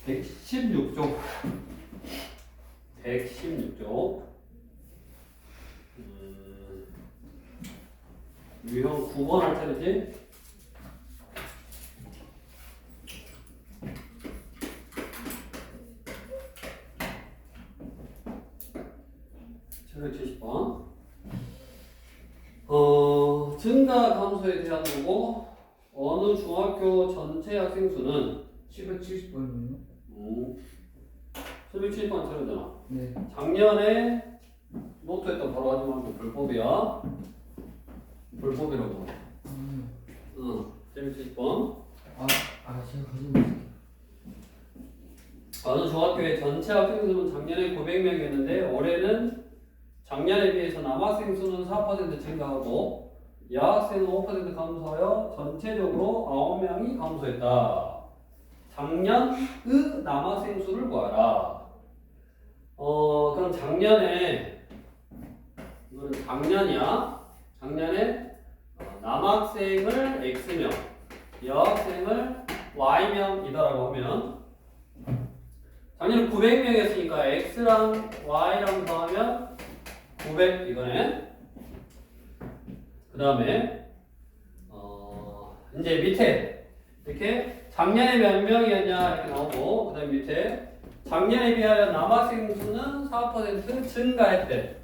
116쪽. 116쪽. 유형 9번 할 차례지? (770번) 증가 감소에 대한 거고 어느 중학교 전체 학생 수는 770번이요? 770번 차례잖아. 네. 작년에 노트에다 바로 하지 말고 불법이야. 불법이라고. 770번. 제가 가지고 있어요. 어느 중학교의 전체 학생 수는 작년에 900명이었는데 올해는 작년에 비해서 남학생 수는 4% 증가하고 여학생은 5% 감소하여 전체적으로 9명이 감소했다. 작년의 남학생 수를 구하라. 그럼 작년에 이거는 작년이야. 작년에 남학생을 X명, 여학생을 Y명이다라고 하면 작년에 900명이었으니까 X랑 Y랑 더하면 900 이거네. 그 다음에 이제 밑에 이렇게 작년에 몇 명이었냐 이렇게 나오고 그 다음에 밑에 작년에 비하여 남학생 수는 4% 증가했대.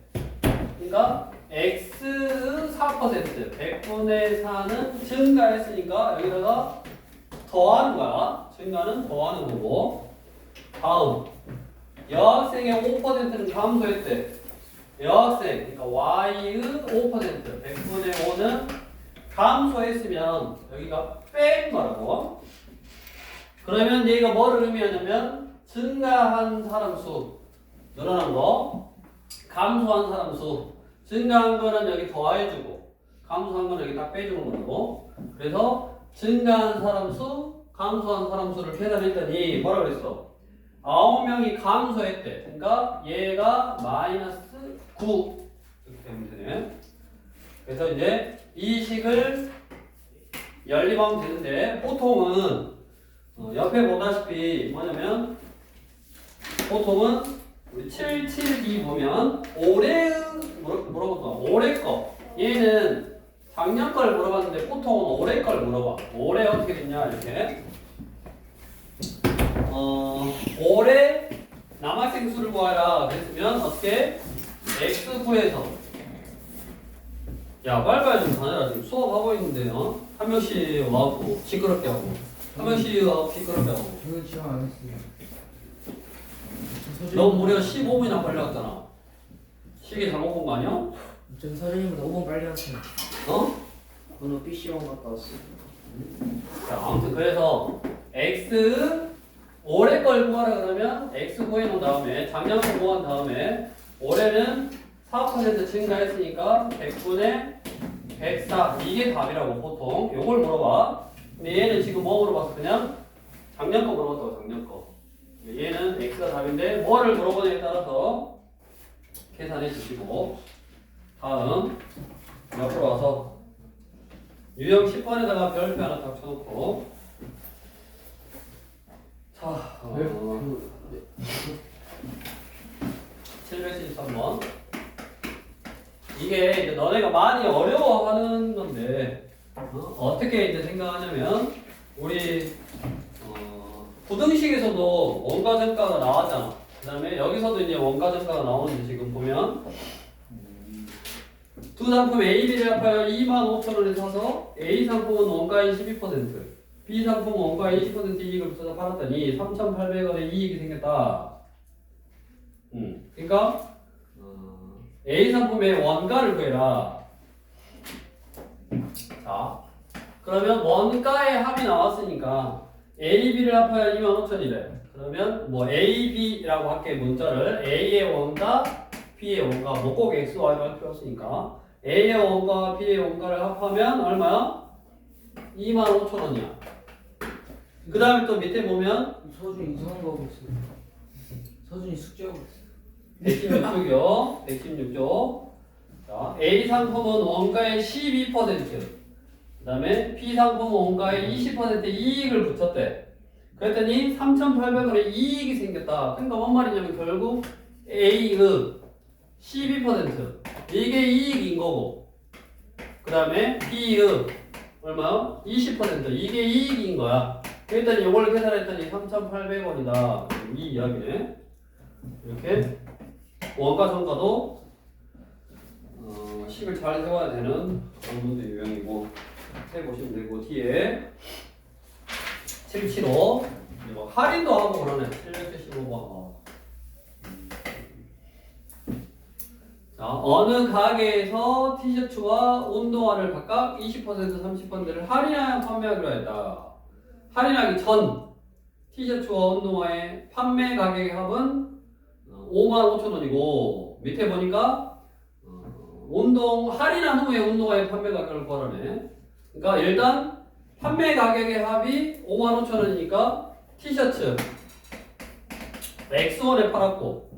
그러니까 X의 4% 100분의 4는 증가했으니까 여기다가 더하는 거야. 증가는 더하는 거고. 다음 여학생의 5%는 감소했대. 여학생 그러니까 Y의 5% 100분의 5는 감소했으면 여기가 뺀 거라고. 그러면 얘가 뭐를 의미하냐면 증가한 사람 수 늘어난 거, 감소한 사람 수. 증가한 거는 여기 더해주고 감소한 거는 여기 딱 빼주는 거고. 그래서 증가한 사람 수, 감소한 사람 수를 계산했더니 뭐라 그랬어? 9명이 감소했대. 그러니까 얘가 마이너스 9 이렇게 되면 되네. 그래서 이제 이 식을 연립하면 되는데 보통은 옆에 보다시피 뭐냐면 보통은 우리 772 보면 올해의 물어봤어. 올해 거. 얘는 작년 걸 물어봤는데 보통은 올해 걸 물어봐. 올해 어떻게 됐냐 이렇게. 올해 남학생 수를 구하라 그랬으면 어떻게? X9에서 야 빨리빨리 좀 다녀라. 지금 수업하고 있는데 한 명씩 와갖고 시끄럽게 하고 한 명씩 와갖고 시끄럽게 하고. 저는 지원 안 했어요. 너 무려 15분이나 빨리 왔잖아. 시계 잘못 본 거 아니야? 전 선생님보다 5분 빨리 왔어요. 저는 PC방 갔다 왔어요. 자, 아무튼 그래서 X 올해 걸 구하라 그러면 X 구해놓은 다음에 작년 거 구한 다음에 올해는 4% 증가했으니까 100분의 104 이게 답이라고 보통 요걸 물어봐. 근데 얘는 지금 뭐 물어봤어? 그냥 작년 거 물어봤다고. 작년 거. 얘는 X가 답인데 뭐를 물어보냐에 따라서 계산해 주시고 다음 옆으로 와서 유형 10번에다가 별표 하나 딱 쳐놓고 자 773번 이게 이제 너네가 많이 어려워하는 건데 어떻게 이제 생각하냐면 우리 부등식에서도 원가정가가 나왔잖아. 그 다음에 여기서도 이제 원가정가가 나오는데 지금 보면 두 상품 A, B를 합하여 25,000원에 사서 A 상품은 원가의 12%, B 상품은 원가의 20% 이익을 붙여서 팔았더니 3,800원의 이익이 생겼다. 그러니까 A 상품의 원가를 구해라. 자, 그러면 원가의 합이 나왔으니까 A, B를 합하여 25,000이래. 그러면 뭐 A, B라고 할게. 문자를 A의 원가, B의 원가, 뭐 꼭 X, Y로 할 필요 없으니까 A의 원가와 B의 원가를 합하면 얼마야? 25,000원이야. 그 다음에 또 밑에 보면 서준이 이상한 거 하고 있어요. 서준이 숙제하고 있어요. 116쪽이요. 116쪽. 자, A 상품은 원가의 12%. 그 다음에 B 상품은 원가의 20% 이익을 붙였대. 그랬더니 3,800원의 이익이 생겼다. 그러니까 뭔 말이냐면 결국 A의 12% 이게 이익인 거고, 그 다음에 B의 얼마? 20% 이게 이익인 거야. 그랬더니 이걸 계산했더니 3,800원이다. 이 이야기네. 이렇게 원가 정가도 식을 잘 세워야 되는 방문도 유형이고, 해보시면 되고, 뒤에 775 뭐 할인도 하고 그러네. 775번. 자, 어느 가게에서 티셔츠와 운동화를 각각 20% 30%를 할인하여 판매하기로 했다. 할인하기 전 티셔츠와 운동화의 판매 가격의 합은 55,000원이고, 밑에 보니까 할인한 후에 운동화의 판매 가격을 구하라네. 그러니까 일단 판매 가격의 합이 55,000원이니까 티셔츠 X1에 팔았고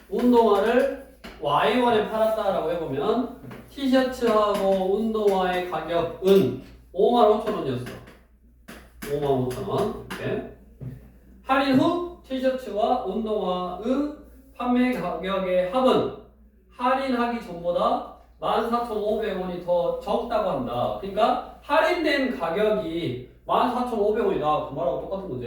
운동화를 Y1에 팔았다라고 해보면 티셔츠하고 운동화의 가격은 55,000원이었어. 55,000원. 이렇게. 할인 후 티셔츠와 운동화의 판매 가격의 합은 할인하기 전보다 14,500원이 더 적다고 한다. 그러니까 할인된 가격이 14,500원이다. 그 말하고 똑같은 거지.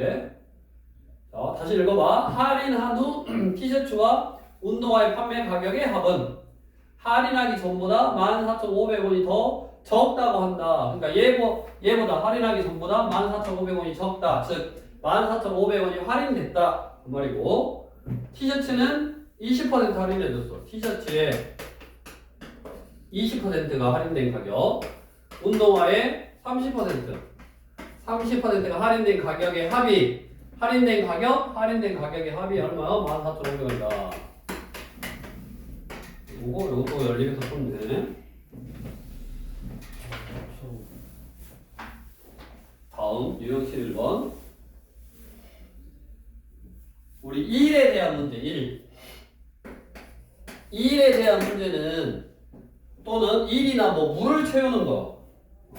자, 다시 읽어봐. 할인한 후 티셔츠와 운동화의 판매 가격의 합은 할인하기 전보다 14,500원이 더 적다고 한다. 그러니까 얘보다 할인하기 전보다 14,500원이 적다. 즉 14,500원이 할인됐다. 그 말이고, 티셔츠는 20% 할인해줬어. 티셔츠에 20%가 할인된 가격, 운동화에 30%가 할인된 가격의 합이, 할인된 가격의 합이 얼마요? 14,500원이다. 요것도 열림에서 풀면 되네. 다음 유형식 1번. 우리 1에 대한 문제 1에 대한 문제는, 또는 1이나 뭐 물을 채우는 거,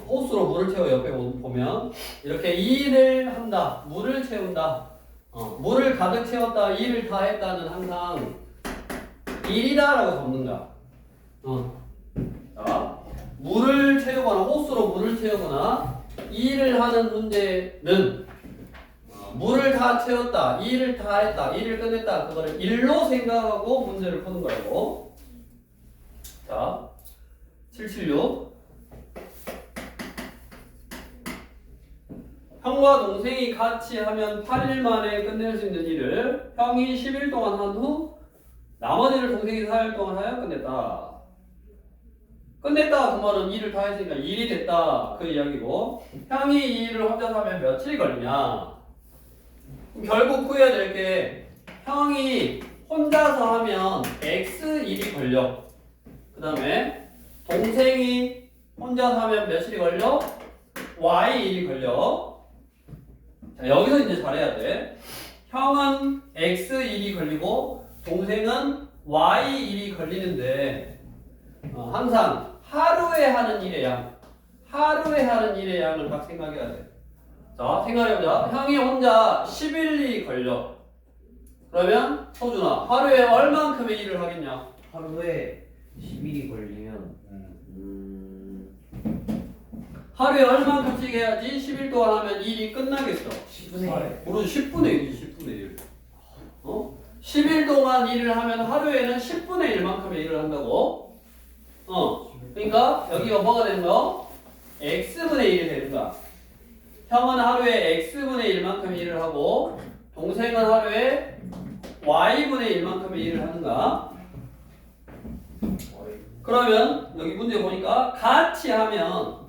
호스로 물을 채워. 옆에 보면 이렇게 1을 한다, 물을 채운다, 물을 가득 채웠다, 1을 다 했다는 항상 1이다 라고 적는 거야. 자, 물을 채우거나 호스로 물을 채우거나 2를 하는 문제는 물을 다 채웠다, 2를 다 했다, 2를 끝냈다, 그거를 1로 생각하고 문제를 푸는 거라고. 자, 776. 형과 동생이 같이 하면 8일 만에 끝낼 수 있는 일을 형이 10일 동안 한 후 나머지를 동생이 4일 동안 하여 끝냈다. 끝냈다 그 말은 일을 다 했으니까 일이 됐다 그 이야기고, 형이 이 일을 혼자서 하면 며칠이 걸리냐. 그럼 결국 구해야 될 게, 형이 혼자서 하면 X 일이 걸려. 그 다음에 동생이 혼자서 하면 며칠이 걸려? Y 일이 걸려. 자, 여기서 이제 잘해야 돼. 형은 X 일이 걸리고 동생은 Y 일이 걸리는데, 항상 하루에 하는 일의 양을 딱 생각해야 돼. 자, 생각해보자. 형이 혼자 10일이 걸려. 그러면 서준아, 하루에 얼만큼의 일을 하겠냐? 하루에 10일이 걸리면 하루에 얼만큼씩 해야지 10일 동안 하면 일이 끝나겠어? 10분의 1. 모르지, 10분의 1이지, 10분의 1. 10일 동안 일을 하면 하루에는 10분의 1만큼의 일을 한다고. 그러니까 여기가 뭐가 되는 거? X분의 1이 되는 거야. 형은 하루에 X분의 1만큼 일을 하고 동생은 하루에 Y분의 1만큼의 일을 하는가? 그러면 여기 문제 보니까 같이 하면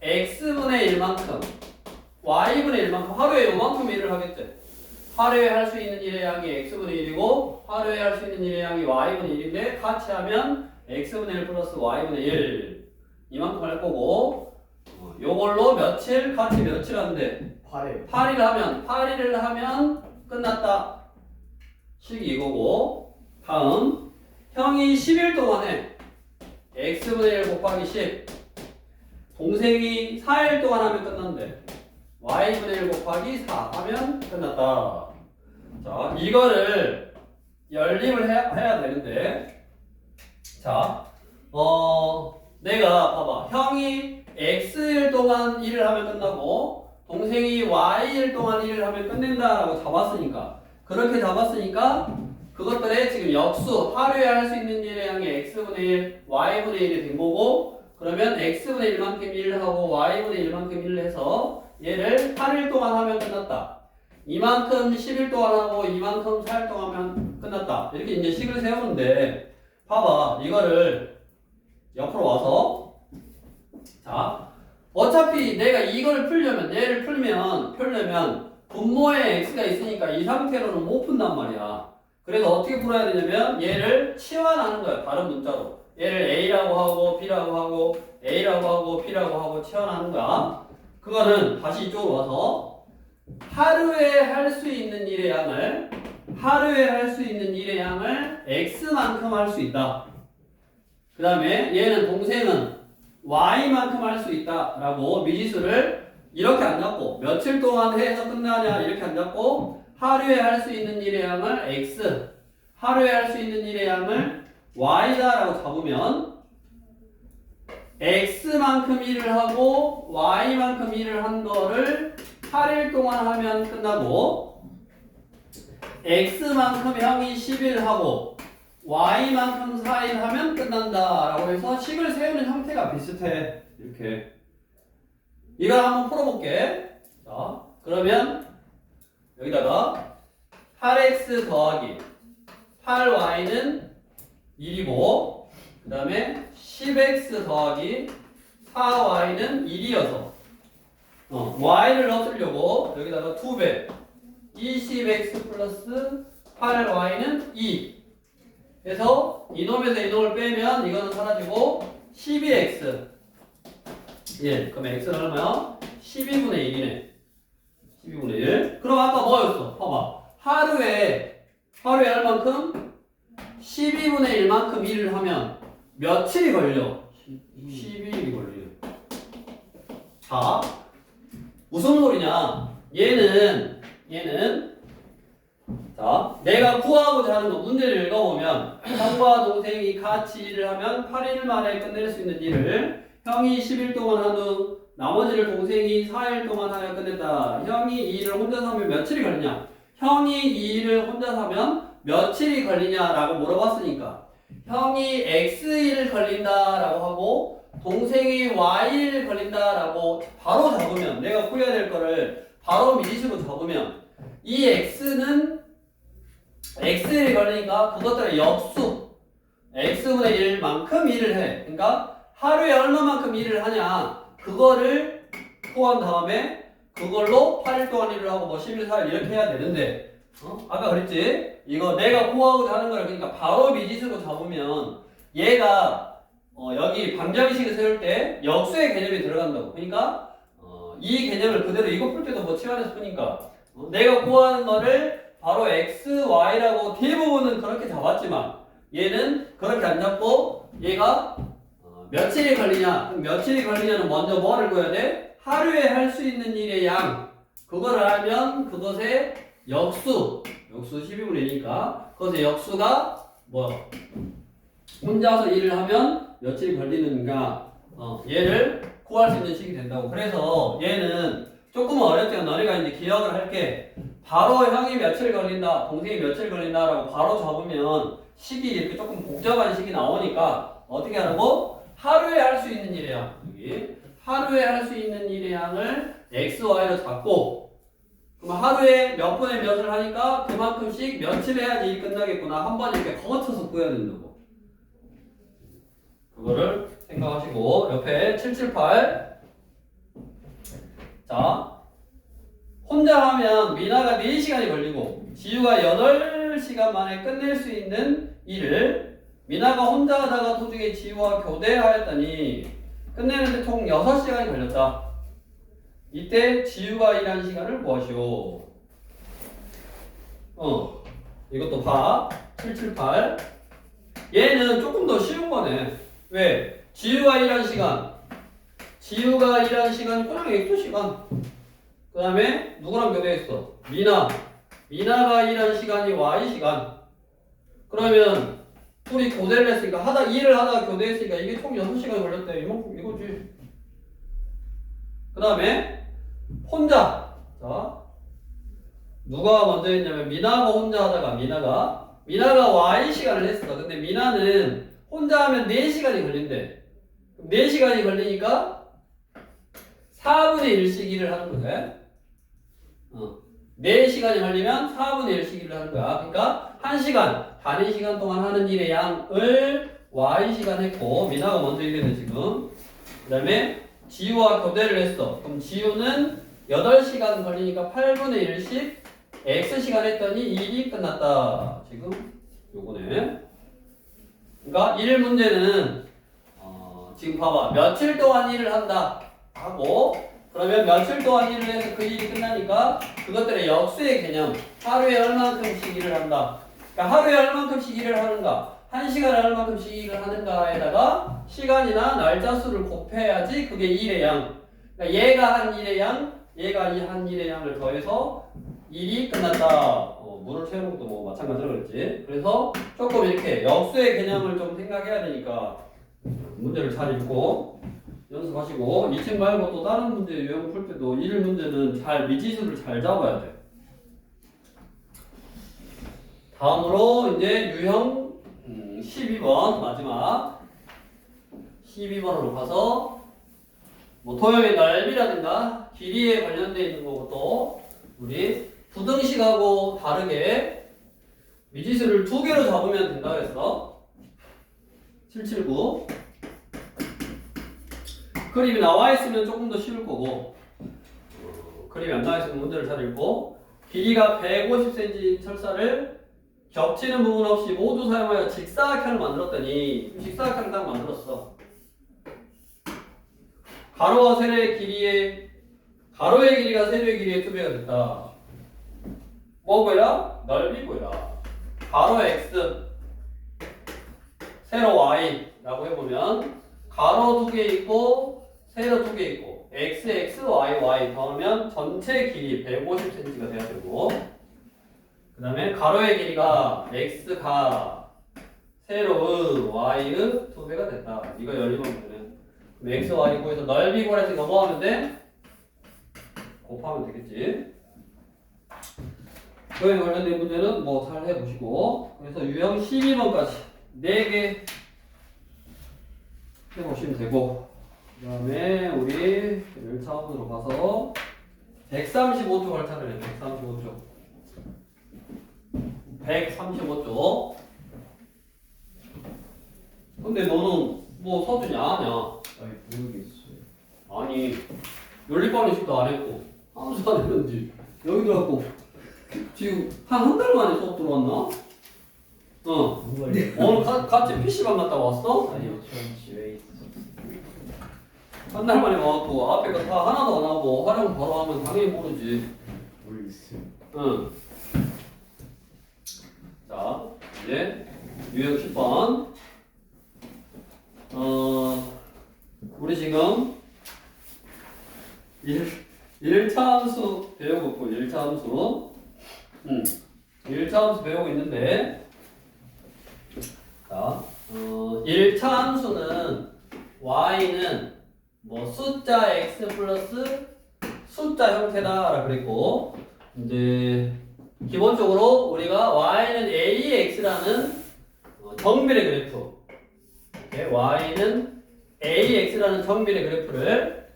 X분의 1만큼 Y분의 1만큼 하루에 요만큼 일을 하겠지. 하루에 할 수 있는 일의 양이 X분의 1이고 하루에 할 수 있는 일의 양이 Y분의 1인데, 같이 하면 X분의 1 플러스 Y분의 1 이만큼 할 거고, 요걸로 며칠 하는데 8일을 하면 끝났다 식이 이거고. 다음, 형이 10일 동안 해. X분의 1 곱하기 10. 동생이 4일 동안 하면 끝난대. y분의 1 곱하기 4 하면 끝났다. 자, 이거를 연립을 해야 되는데, 자, 내가 봐봐. 형이 x일 동안 일을 하면 끝나고 동생이 y일 동안 일을 하면 끝낸다라고 잡았으니까, 그렇게 잡았으니까 그것들의 지금 역수, 하루에 할 수 있는 일의 양이 x분의 1, y분의 1이 된 거고, 그러면 x분의 1만큼 일을 하고 y분의 1만큼 일을 해서 얘를 8일 동안 하면 끝났다. 이만큼 10일 동안 하고 이만큼 4일 동안 하면 끝났다. 이렇게 이제 식을 세우는데, 봐봐. 이거를 옆으로 와서, 자, 어차피 내가 이걸 풀려면, 얘를 풀려면 분모에 x가 있으니까 이 상태로는 못 푼단 말이야. 그래서 어떻게 풀어야 되냐면 얘를 치환하는 거야. 다른 문자로. 얘를 a라고 하고 b라고 하고 a라고 하고 b라고 하고 치환하는 거야. 그거는 다시 이쪽으로 와서 하루에 할 수 있는 일의 양을 x만큼 할 수 있다. 그 다음에 얘는 동생은 y만큼 할 수 있다 라고 미지수를 이렇게 안 잡고 며칠 동안 해서 끝나냐 이렇게 안 잡고 하루에 할 수 있는 일의 양을 x, 하루에 할 수 있는 일의 양을 y다 라고 잡으면 x만큼 일을 하고 y만큼 일을 한 거를 8일 동안 하면 끝나고, x만큼 형이 10일 하고 y만큼 4일 하면 끝난다 라고 해서 식을 세우는 형태가 비슷해. 이렇게 이걸 한번 풀어볼게. 자, 그러면 여기다가 8x 더하기 8y는 1이고, 그 다음에 10x 더하기 4y는 1이어서 y를 넣으려고 여기다가 2배 20x 플러스 8y는 2 해서 이놈에서 이놈을 빼면 이거는 사라지고 12x, 예, 그럼 x는 얼마야? 12분의 1이네. 12분의 1. 그럼 아까 뭐였어? 봐봐. 하루에 할 만큼 12분의 1만큼 일을 하면 며칠이 걸려? 12일이 걸려. 자, 무슨 소리냐? 얘는 자, 내가 구하고자 하는 거 문제를 읽어보면 형과 동생이 같이 일을 하면 8일 만에 끝낼 수 있는 일을 형이 10일 동안 한 후 나머지를 동생이 4일 동안 하여 끝낸다. 형이 이 일을 혼자서 하면 며칠이 걸리냐? 형이 이 일을 혼자서 하면 며칠이 걸리냐라고 물어봤으니까 형이 x일 걸린다라고 하고 동생이 y일 걸린다라고 바로 잡으면, 내가 구해야 될 거를 바로 미지수로 잡으면 이 x는 x일이 걸리니까 그것들의 역수 x분의 1만큼 일을 해. 그러니까 하루에 얼마만큼 일을 하냐 그거를 구한 다음에 그걸로 8일 동안 일을 하고 뭐 10일 4일 이렇게 해야 되는데, 아까 그랬지? 이거 내가 구하고자 하는 거를 그러니까 바로 미지수로 잡으면 얘가 여기 방정식을 세울 때 역수의 개념이 들어간다고. 그러니까 이 개념을 그대로 이거 풀 때도 뭐 치환해서 푸니까 내가 구하는 거를 바로 x, y라고 대부분은 그렇게 잡았지만 얘는 그렇게 안 잡고 얘가 며칠이 걸리냐? 그럼 며칠이 걸리냐는 먼저 뭐를 구해야 돼? 하루에 할 수 있는 일의 양. 그거를 알면 그것의 역수 12분의 1이니까 그것의 역수가 뭐 혼자서 일을 하면 며칠이 걸리는가, 얘를 구할 수 있는 식이 된다고. 그래서 얘는 조금 어렵지만 너네가 이제 기억을 할게. 바로 형이 며칠 걸린다, 동생이 며칠 걸린다라고 바로 잡으면 식이 이렇게 조금 복잡한 식이 나오니까 어떻게 하라고? 하루에 할 수 있는 일의 양, 여기 하루에 할 수 있는 일의 양을 x, y로 잡고, 그럼 하루에 몇 분의 몇을 하니까 그만큼씩 며칠 해야지 일이 끝나겠구나. 한 번 이렇게 거쳐서 구해야 된다고. 그거를 생각하시고 옆에 778. 자, 혼자 하면 미나가 4시간이 걸리고 지유가 8시간 만에 끝낼 수 있는 일을 미나가 혼자 하다가 도중에 지유와 교대하였더니 끝내는데 총 6시간이 걸렸다. 이때 지유가 일한 시간을 구하시오. 이것도 봐. 778. 얘는 조금 더 쉬운 거네. 왜? 지유가 일한 시간이 그냥 12시간. 그 다음에 누구랑 교대했어? 미나가 일한 시간이 Y시간. 그러면 둘이 교대를 했으니까 일을 하다가 교대했으니까 이게 총 6시간 걸렸대. 이거지. 그 다음에 혼자. 자, 누가 먼저 했냐면 미나가 혼자 하다가 미나가 Y시간을 했어. 근데 미나는 혼자 하면 4시간이 걸린대. 4시간이 걸리니까 4분의 1씩 일을 하는 거야. 4시간이 걸리면 4분의 1씩 일을 하는 거야. 그러니까 1시간, 단위 시간 동안 하는 일의 양을 Y시간 했고, 미나가 먼저 일했네, 지금. 그 다음에 지우와 교대를 했어. 그럼 지우는 8시간 걸리니까 8분의 1씩 X시간 했더니 일이 끝났다. 지금 요거네. 그러니까 1 문제는 지금 봐봐. 며칠 동안 일을 한다 하고, 그러면 며칠 동안 일을 해서 그 일이 끝나니까 그것들의 역수의 개념, 하루에 얼만큼씩 일을 한다. 그러니까 하루에 얼만큼씩 일을 하는가, 1시간에 얼만큼씩 일을 하는가에다가 시간이나 날짜 수를 곱해야지 그게 일의 양. 그러니까 얘가 한 일의 양, 얘가 한 일의 양을 더해서 일이 끝났다. 물을 채우는 것도 뭐 마찬가지로 그랬지. 그래서 조금 이렇게 역수의 개념을 좀 생각해야 되니까 문제를 잘 읽고 연습하시고, 이 책 말고 또 다른 문제 유형 풀 때도 일 문제는 잘 미지수를 잘 잡아야 돼. 다음으로 이제 유형 12번 마지막 12번으로 가서 뭐 토형의 넓이라든가 길이에 관련되어 있는 것도 우리 부등식하고 다르게 미지수를 2개로 잡으면 된다 그랬어. 779. 그림이 나와 있으면 조금 더 쉬울 거고, 그림이 안 나와 있으면 문제를 잘 읽고, 길이가 150cm 철사를 겹치는 부분 없이 모두 사용하여 직사각형을 만들었더니, 직사각형을 딱 만들었어. 가로와 세로의 길이의 가로의 길이가 세로의 길이의 2배가 됐다. 뭐 보여라? 넓이 보여라. 가로 x, 세로 y라고 해보면 가로 2개 있고 세로 2개 있고 x, x, y, y 더하면 전체 길이 150cm가 돼야 되고, 그 다음에 가로의 길이가 x가 세로의 y의 2배가 됐다. 이거 열리면 되는. 그럼 x, y 구해서 넓이 구하래서 이거 뭐 하면 돼? 곱하면 되겠지. 그에 관련된 문제는 뭐 잘 해보시고, 그래서 유형 12번까지 4개 해보시면 되고, 그 다음에 우리 1차원으로 가서 135쪽 할 차례네. 135쪽. 근데 너는 뭐 서준이 안 하냐? 아니 모르겠어요. 아니, 연립방정식도 안 했고 함수 안 했는지 여기도 갖고 지금 한 달 만에 수업 들어왔나? 네. 오늘 같이 PC방 갔다 왔어? 아니요, 전 집에 있어. 한 달 만에 와갖고 앞에 거 다 하나도 안 하고 활용 바로 하면 당연히 모르지. 모르겠어요. 응. 자, 이제 유형 10번. 우리 지금 1차 함수 배우고 있고, 1차 함수. 1차 함수 배우고 있는데, 자, 1차 함수는 y는 뭐 숫자 x 플러스 숫자 형태다라 그랬고, 이제 기본적으로 우리가 y는 ax라는 정비례 그래프, y는 ax라는 정비례 그래프를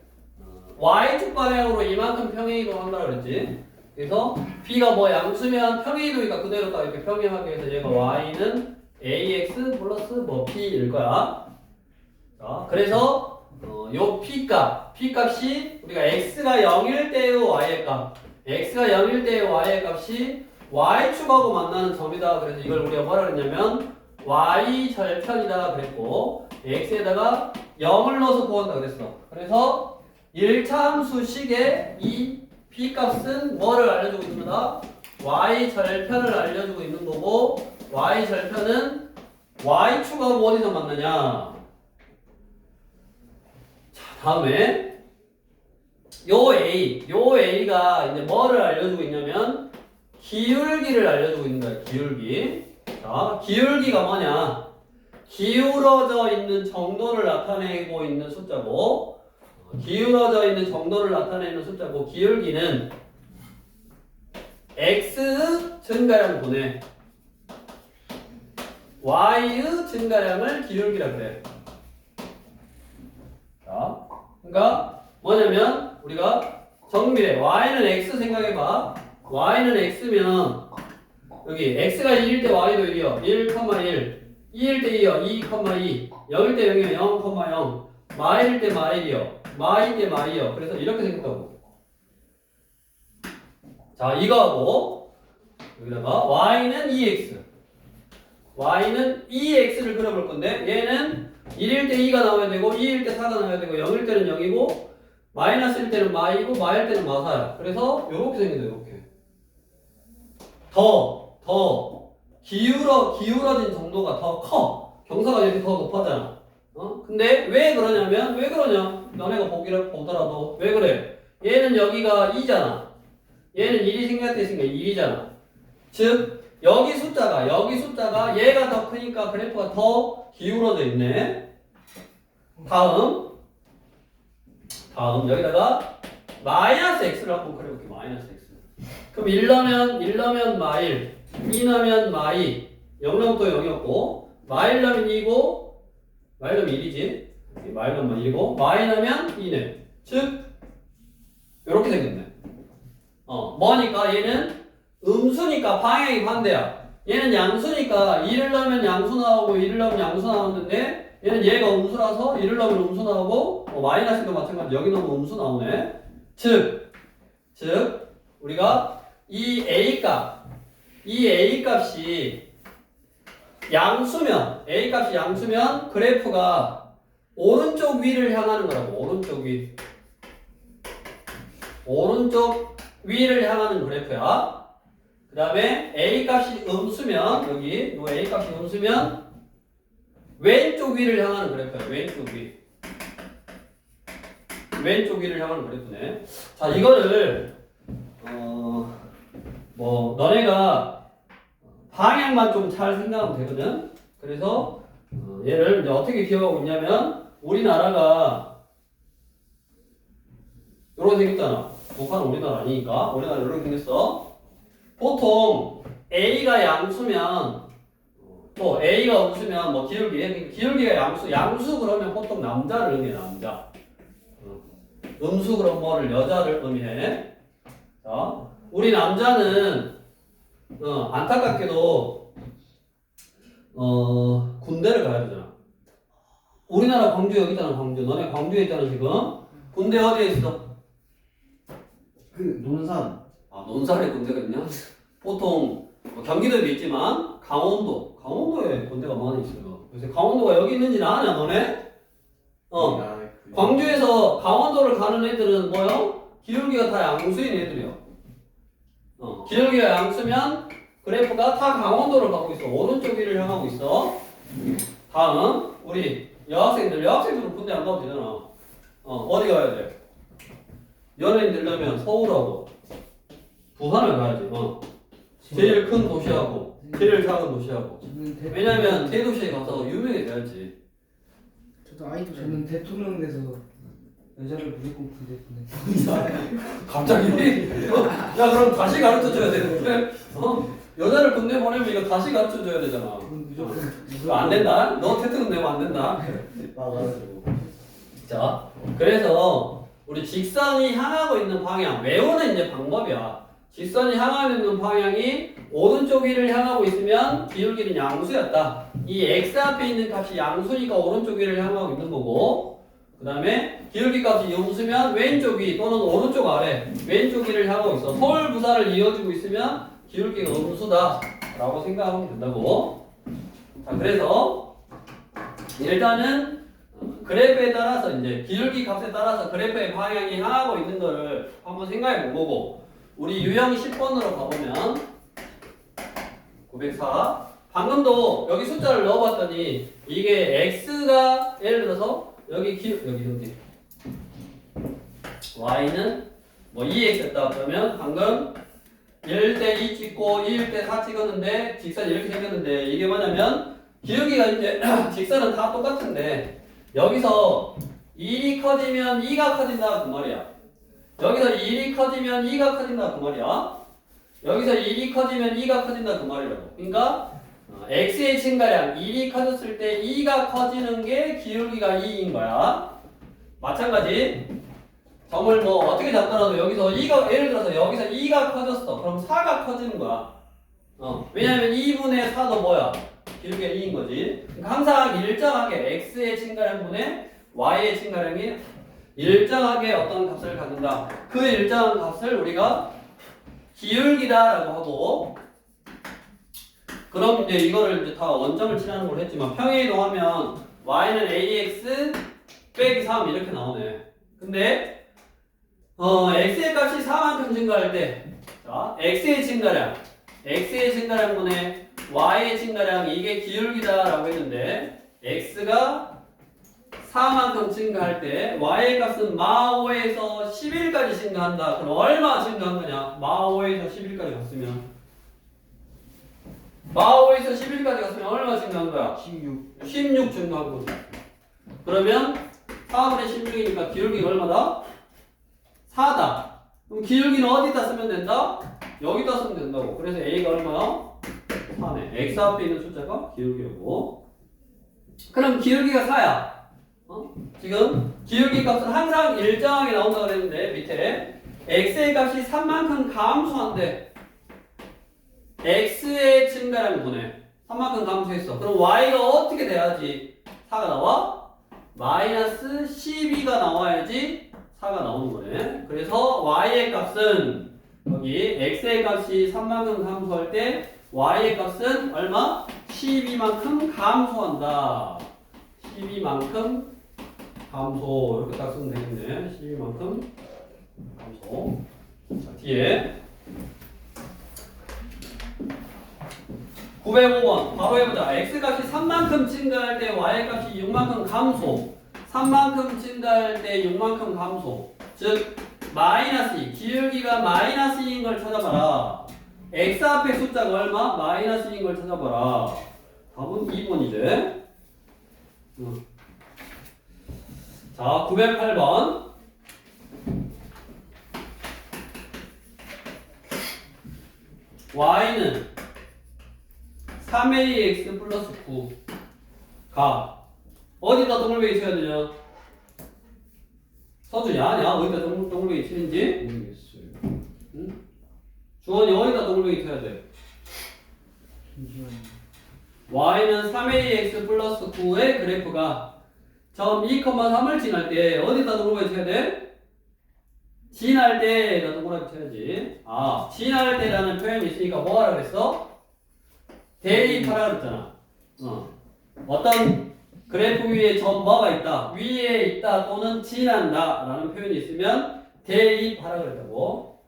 y축 방향으로 이만큼 평행이동 한다고 그랬지. 그래서 b가 뭐 양수면 평행이동이니까 그대로 딱 이렇게 평행하게 해서 얘가 y는 ax 플러스 뭐 b일 거야. 자, 그래서 요 p값이 우리가 x가 0일 때의 y의 값, x가 0일 때의 y의 값이 y축하고 만나는 점이다. 그래서 이걸 우리가 뭐라 그랬냐면 y 절편이다 그랬고, x에다가 0을 넣어서 구한다 그랬어. 그래서 1차 함수식의 이 p값은 뭐를 알려주고 있는 거다? y 절편을 알려주고 있는 거고, y 절편은 y축하고 어디서 만나냐? 자, 다음에 요 A가 이제 뭐를 알려주고 있냐면 기울기를 알려주고 있는 거야. 기울기. 자, 기울기가 뭐냐? 기울어져 있는 정도를 나타내고 있는 숫자고, 기울어져 있는 정도를 나타내는 숫자고, 기울기는 X 증가량 분의 Y의 증가량을 기울기라 그래. 자, 그러니까 뭐냐면 우리가 정밀해. Y는 X 생각해봐. Y는 X면 여기 X가 1일 때 Y도 1이요. 1,1. 2일 때 2요. 2,2. 0일 때 0이요. 0,0. 마일일 때 마일이요. 마일 때 마이요. 그래서 이렇게 생겼다고. 자, 이거하고 여기다가 Y는 2X. Y는 2X를 그려볼 건데 얘는 1일 때 2가 나와야 되고 2일 때 4가 나와야 되고 0일 때는 0이고 마이너스일 때는 마이고 마일 때는 마사야. 그래서 이렇게 생긴다. 이렇게 더 기울어진 정도가 더 커. 경사가 이렇게 더 높아잖아. 근데 왜 그러냐면 왜 그러냐? 너네가 보더라도 왜 그래? 얘는 여기가 2잖아. 얘는 1이 생략됐으니까 1이잖아. 즉 여기 숫자가 얘가 더 크니까 그래프가 더 기울어져 있네. 다음 여기다가 마이너스 x를 한번 그려볼게. 마이너스 x. 그럼 1 넣으면 마일, 2 넣으면 마이, 0 넣으면 또 0이었고, 마일 넣으면 2고, 마일 넣으면 1이지. 마일 넣으면 1이고, 마이 넣으면 2네. 즉 이렇게 생겼네. 뭐니까 얘는 음수니까 방향이 반대야. 얘는 양수니까 2를 넣으면 양수 나오고 2를 넣으면 양수 나오는데 얘는 얘가 음수라서 2를 넣으면 음수 나오고 마이너스도 마찬가지. 여기 넣으면 음수 나오네. 즉 우리가 이 A 값이 양수면 그래프가 오른쪽 위를 향하는 거라고. 오른쪽 위를 향하는 그래프야. 그 다음에 A 값이 음수면 여기 요 A 값이 음수면 왼쪽 위를 향하는 그래프야. 왼쪽 위를 향하는 그래프네. 자, 이거를 너네가 방향만 좀 잘 생각하면 되거든. 그래서 얘를 이제 어떻게 기억하고 있냐면 우리나라가 요렇게 생겼잖아. 북한은 우리나라 아니니까 우리나라 이렇게 생겼어. 보통 A가 양수면 또 A가 음수면 뭐 기울기가 양수 그러면 보통 남자를 의미해. 남자. 음수 그럼 뭐를 여자를 의미해. 자, 우리 남자는 안타깝게도 군대를 가야 되잖아. 우리나라 광주 여기 있잖아. 광주. 너네 광주에 있잖아 지금. 군대 어디에 있어? 그 논산. 논산에 군대가 있냐? 보통 경기도에도 있지만 강원도에 군대가 많이 있어요. 그래서 강원도가 여기 있는지는 아냐 너네? 광주에서 강원도를 가는 애들은 뭐요? 기울기가 다 양수인 애들이요. 기울기가 양수면 그래프가 다 강원도를 가고 있어. 오른쪽 위를 향하고 있어. 다음 우리 여학생들은 군대 안 가도 되잖아. 어디 가야 돼? 연예인 되려면 서울하고 부산을 가야지. 제일 큰 도시하고 제일 작은 도시하고. 왜냐면 대도시에 가서 유명해져야지. 저는 대통령 돼서 여자를 무조건 군대 보내. 갑자기? 야 그럼 다시 가르쳐줘야 되는데? 여자를 군대 보내면 이거 다시 가르쳐줘야 되잖아. 이거 안 된다? 너 태특은 내면 안 된다. 자, 그래서 우리 직선이 향하고 있는 방향 외우는 이제 방법이야. 직선이 향하고 있는 방향이 오른쪽 위를 향하고 있으면 기울기는 양수였다. 이 x 앞에 있는 값이 양수니까 오른쪽 위를 향하고 있는 거고, 그 다음에 기울기 값이 음수면 왼쪽 위 또는 오른쪽 아래 왼쪽 위를 향하고 있어. 서울 부산을 이어주고 있으면 기울기가 음수다 라고 생각하면 된다고. 자, 그래서 일단은 그래프에 따라서 이제 기울기 값에 따라서 그래프의 방향이 향하고 있는 거를 한번 생각해 본 거고, 우리 유형 10번으로 가보면 904 방금도 여기 숫자를 넣어봤더니 이게 x가 예를 들어서 여기 y는 뭐 2x 했다 그러면 방금 1대 2 찍고 1대 4 찍었는데 직선이 이렇게 생겼는데 이게 뭐냐면 기울기가 이제 직선은 다 똑같은데 여기서 1이 커지면 2가 커진다 그 말이야. 여기서 1이 커지면 2가 커진다 그 말이야. 여기서 1이 커지면 2가 커진다 그 말이라고. 그러니까 x의 증가량 1이 커졌을 때 2가 커지는 게 기울기가 2인 거야. 마찬가지 점을 뭐 어떻게 잡더라도 여기서 2가 예를 들어서 여기서 2가 커졌어. 그럼 4가 커지는 거야. 왜냐면 2분의 4도 뭐야? 기울기가 2인 거지. 그러니까 항상 일정하게 x의 증가량분의 y의 증가량이 일정하게 어떤 값을 갖는다. 그 일정한 값을 우리가 기울기다라고 하고, 그럼 이제 이거를 이제 다 원점을 칠하는 걸 했지만 평행 이동하면 y는 ax 빼기 3 이렇게 나오네. 근데 x의 값이 4만큼 증가할 때, 자, x의 증가량분의 y의 증가량 이게 기울기다라고 했는데 x가 4만큼 증가할 때 y의 값은 마5에서 11까지 증가한다. 그럼 얼마 증가한 거냐? 마5에서 11까지 갔으면 마5에서 11까지 갔으면 얼마 증가한 거야? 16 증가한 거지. 그러면 4분의 16이니까 기울기가 얼마다? 4다. 그럼 기울기는 어디다 쓰면 된다? 여기다 쓰면 된다고. 그래서 a가 얼마야? 4네. x 앞에 있는 숫자가 기울기고. 그럼 기울기가 4야. 지금 기울기 값은 항상 일정하게 나온다고 그랬는데 밑에 x의 값이 3만큼 감소한대. x의 증가량 분해 3만큼 감소했어. 그럼 y가 어떻게 돼야지 4가 나와? 마이너스 12가 나와야지 4가 나오는 거네. 그래서 y의 값은 여기 x의 값이 3만큼 감소할 때 y의 값은 얼마? 12만큼 감소한다. 12만큼 감소. 이렇게 딱 쓰면 되겠네. 12만큼 감소. 자, 뒤에 905번 바로 해보자. x값이 3만큼 증가할 때 y값이 6만큼 감소. 3만큼 증가할 때 6만큼 감소. 즉 마이너스 2. 기울기가 마이너스 2인 걸 찾아봐라. x 앞에 숫자가 얼마? 마이너스 2인 걸 찾아봐라. 답은 2번이지. 자, 908번. y는 3ax 플러스 9가 어디다 동글베개 쳐야 되냐? 서준이 아냐? 어디다 동글베개 치는지? 모르겠어요. 응? 주원이 어디다 동글베개 쳐야 돼? 잠시만요. y는 3ax 플러스 9의 그래프가 점 2,3을 지날 때 어디다 동글베개 쳐야 돼? 지날 때에다 동글베개 쳐야지. 아, 지날 때라는 표현이 있으니까 뭐 하라 그랬어? 대입하라 그랬잖아. 어떤 그래프 위에 점 뭐가 있다, 위에 있다 또는 지난다 라는 표현이 있으면 대입하라 그랬다고.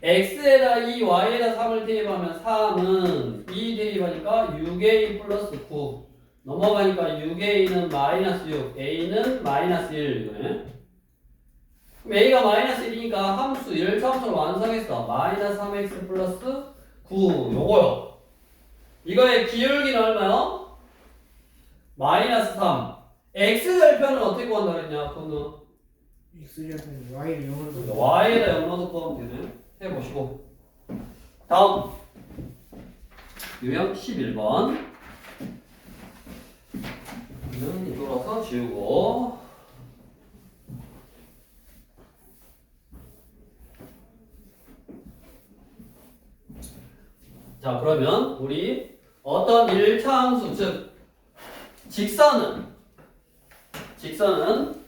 x에다 2, y에다 3을 대입하면 3은 2 대입하니까 6a 플러스 9 넘어가니까 6a는 마이너스 6, a는 마이너스 1 이거네. 그럼 a가 마이너스 1이니까 함수 1차함수로 완성했어. 마이너스 3x 플러스 9 요거요. 이거의 기울기는 얼마요? 마이너스 3. x절편은 어떻게 구한다 그랬냐? 그거는 x절편 y를 0으로 y에다 0 넣어서 구하면 되네. 해보시고. 다음 유형 11번. 이쪽으로서 지우고. 자, 그러면 우리 어떤 1차 함수, 즉 직선은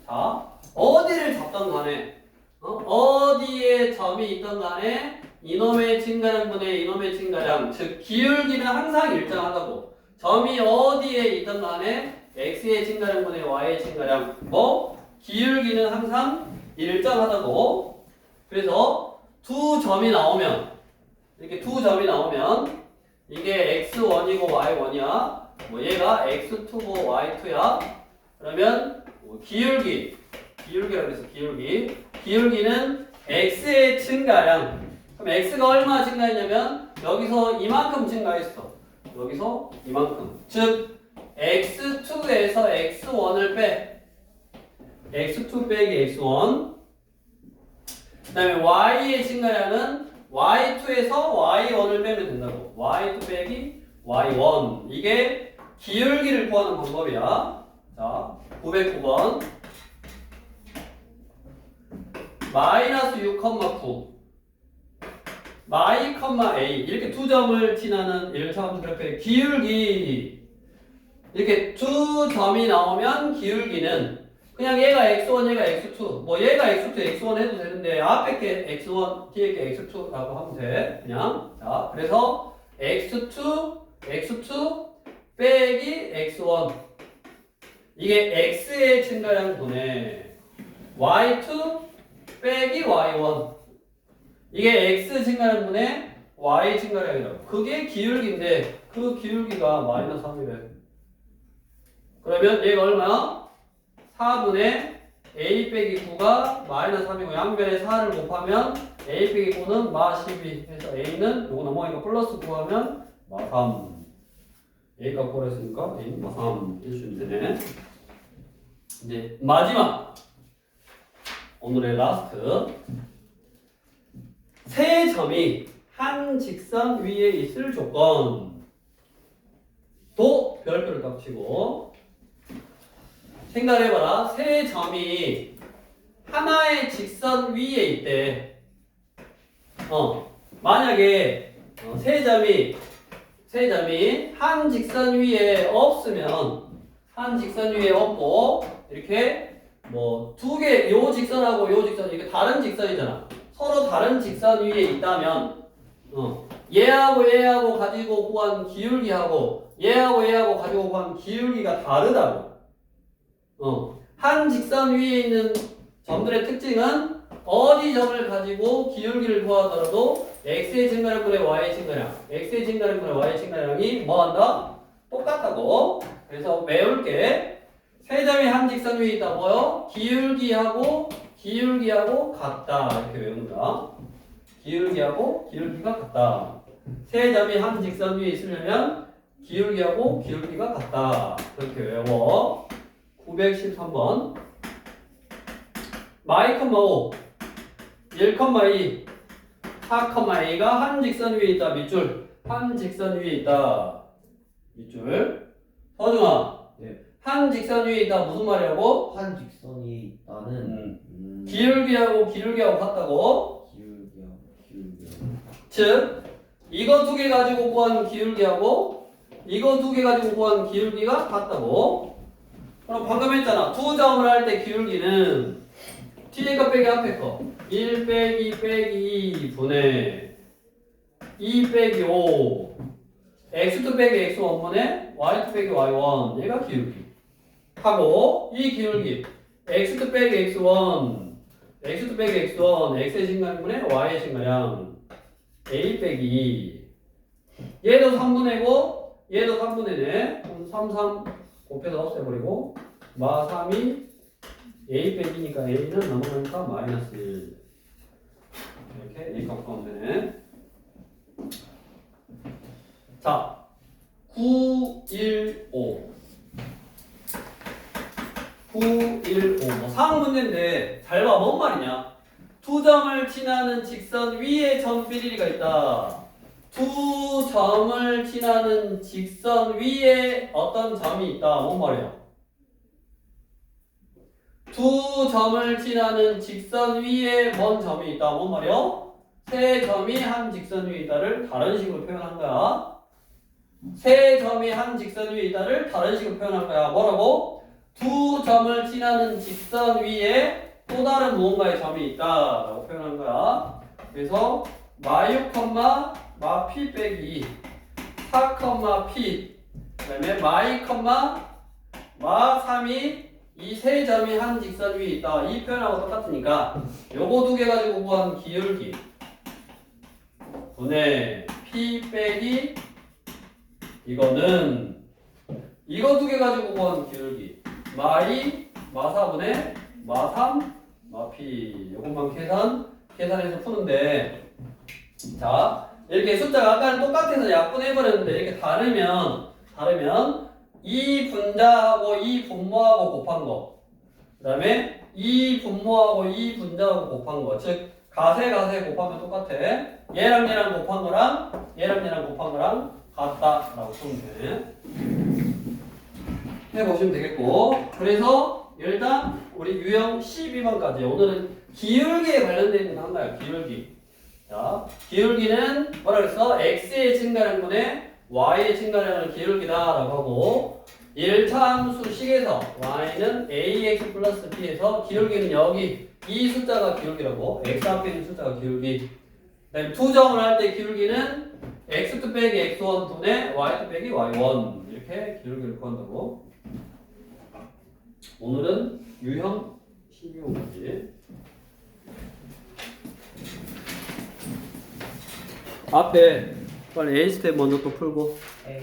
자 어디를 잡던 간에 어디에 점이 있던 간에 이놈의 증가량분의 이놈의 증가량, 즉 기울기는 항상 일정하다고. 점이 어디에 있던 간에 x의 증가량분의 y의 증가량, 뭐 기울기는 항상 일정하다고. 그래서 두 점이 나오면, 이렇게 두 점이 나오면 이게 x1이고 y1이야. 뭐 얘가 x2고 y2야. 그러면 뭐 기울기 기울기라고 했어. 기울기는 x의 증가량. 그럼 x가 얼마 증가했냐면 여기서 이만큼 증가했어. 여기서 이만큼. 즉 x2에서 x1을 빼. x2 빼기 x1. 그 다음에 y의 증가량은 y2에서 y1을 빼면 된다고. y2 빼기 y1. 이게 기울기를 구하는 방법이야. 자, 909번. 마이너스 6,9 마이, a 이렇게 두 점을 지나는 1차원적 그래프의 기울기. 이렇게 두 점이 나오면 기울기는 그냥 얘가 x1, 얘가 x2 뭐 얘가 x2, x1 해도 되는데 앞에 게 x1, 뒤에 게 x2라고 하면 돼. 그냥. 자, 그래서 x2 빼기 x1 이게 x의 증가량 분의 y2 빼기 y1 이게 x 증가량 분의 y 증가량이라고. 그게 기울기인데 그 기울기가 마이너스 3이래. 그러면 얘가 얼마야? 4분의 a 빼기 9가 마이너스 3이고 양변에 4를 곱하면 a 빼기 9는 마 12 해서 a는 요거 넘어가니까 플러스 9 하면 마 3. a가 꼴했으니까 a는 마 3 해주시면 되네. 이제 마지막 오늘의 라스트. 세 점이 한 직선 위에 있을 조건. 도 별표를 딱 치고 생각을 해봐라. 세 점이 하나의 직선 위에 있대. 만약에 세 점이 한 직선 위에 없으면 한 직선 위에 없고 이렇게 뭐 두 개 요 직선하고 요 직선 이게 다른 직선이잖아. 서로 다른 직선 위에 있다면 얘하고 가지고 구한 기울기하고 얘하고 가지고 구한 기울기가 다르다고. 한 직선 위에 있는 점들의 특징은 어디 점을 가지고 기울기를 구하더라도 x의 증가량분의 y의 증가량, x의 증가량분의 y의 증가량이 뭐한다? 똑같다고. 그래서 외울게. 세 점이 한 직선 위에 있다. 뭐요? 기울기하고 같다. 이렇게 외운다. 기울기하고 기울기가 같다. 세 점이 한 직선 위에 있으려면 기울기하고 기울기가 같다. 그렇게 외워. 913번. 마이, 5, 1, 2, 4, A가 한 직선 위에 있다. 밑줄. 한 직선 위에 있다. 밑줄. 서중아. 네. 한 직선 위에 있다. 무슨 말이라고? 한 직선이 있다는 기울기하고 같다고. 기울기하고 즉 이거 두 개 가지고 구한 기울기하고 이거 두 개 가지고 구한 기울기가 같다고. 그럼 방금 했잖아. 두 점을 할 때 기울기는 뒤에 거 빼기 앞에 거 1 빼기 2 분의 2 빼기 5 x2 빼기 x1 분의 y2 빼기 y1 얘가 기울기 하고 이 기울기 x2 빼기 x1 x의 증가량분의 y의 증가량 a 빼기 2 얘도 3분의고 얘도 3분의네. 그럼 3 곱해서 없애버리고 마 3이 a 빼기니까 a는 넘어가니까 마이너스 1 이렇게 a 값 구하면 되네. 자 915 뭐 상황 문제인데 잘 봐. 뭔 말이냐. 두 점을 지나는 직선 위에 점 삐리리가 있다. 두 점을 지나는 직선 위에 어떤 점이 있다. 뭔 말이야. 두 점을 지나는 직선 위에 뭔 점이 있다. 뭔 말이야. 세 점이 한 직선 위에 있다를 다른 식으로 표현한 거야. 세 점이 한 직선 위에 있다를 다른 식으로 표현한 거야. 뭐라고? 두 점을 지나는 직선 위에 또 다른 무언가의 점이 있다 라고 표현한 거야. 그래서 마6, 마 p 빼기 4, p 그 다음에 마2, 마 3이 이 세 점이 한 직선 위에 있다. 이 표현하고 똑같으니까 요거 두 개 가지고 구한 기울기 분의 p 빼기 이거는 이거 두 개 가지고 구한 기울기 마2, 마 4분의 마3 마P 요것만 계산해서 푸는데 자 이렇게 숫자가 아까는 똑같아서 약분해버렸는데 이렇게 다르면 이 분자하고 이 분모하고 곱한 거 그 다음에 이 분모하고 이 분자하고 곱한 거 즉 가세 곱하면 똑같아 얘랑 곱한 거랑 같다라고 보면 돼 해보시면 되겠고 그래서 일단 우리 유형 12번까지 오늘은 기울기에 관련된 있는 거 한가요 기울기 자 기울기는 뭐라 그랬어 x의 증가량분의 y의 증가량을 기울기다라고 하고 1차 함수식에서 y는 ax 플러스 b에서 기울기는 여기 이 숫자가 기울기라고 x 앞에 있는 숫자가 기울기 그 다음에 투정을 할 때 기울기는 x2 빼기 x1 분의 y2 빼기 y1 이렇게 기울기를 구한다고 오늘은 유형 12호까지 앞에 빨리 A 스텝 먼저 또 풀고 A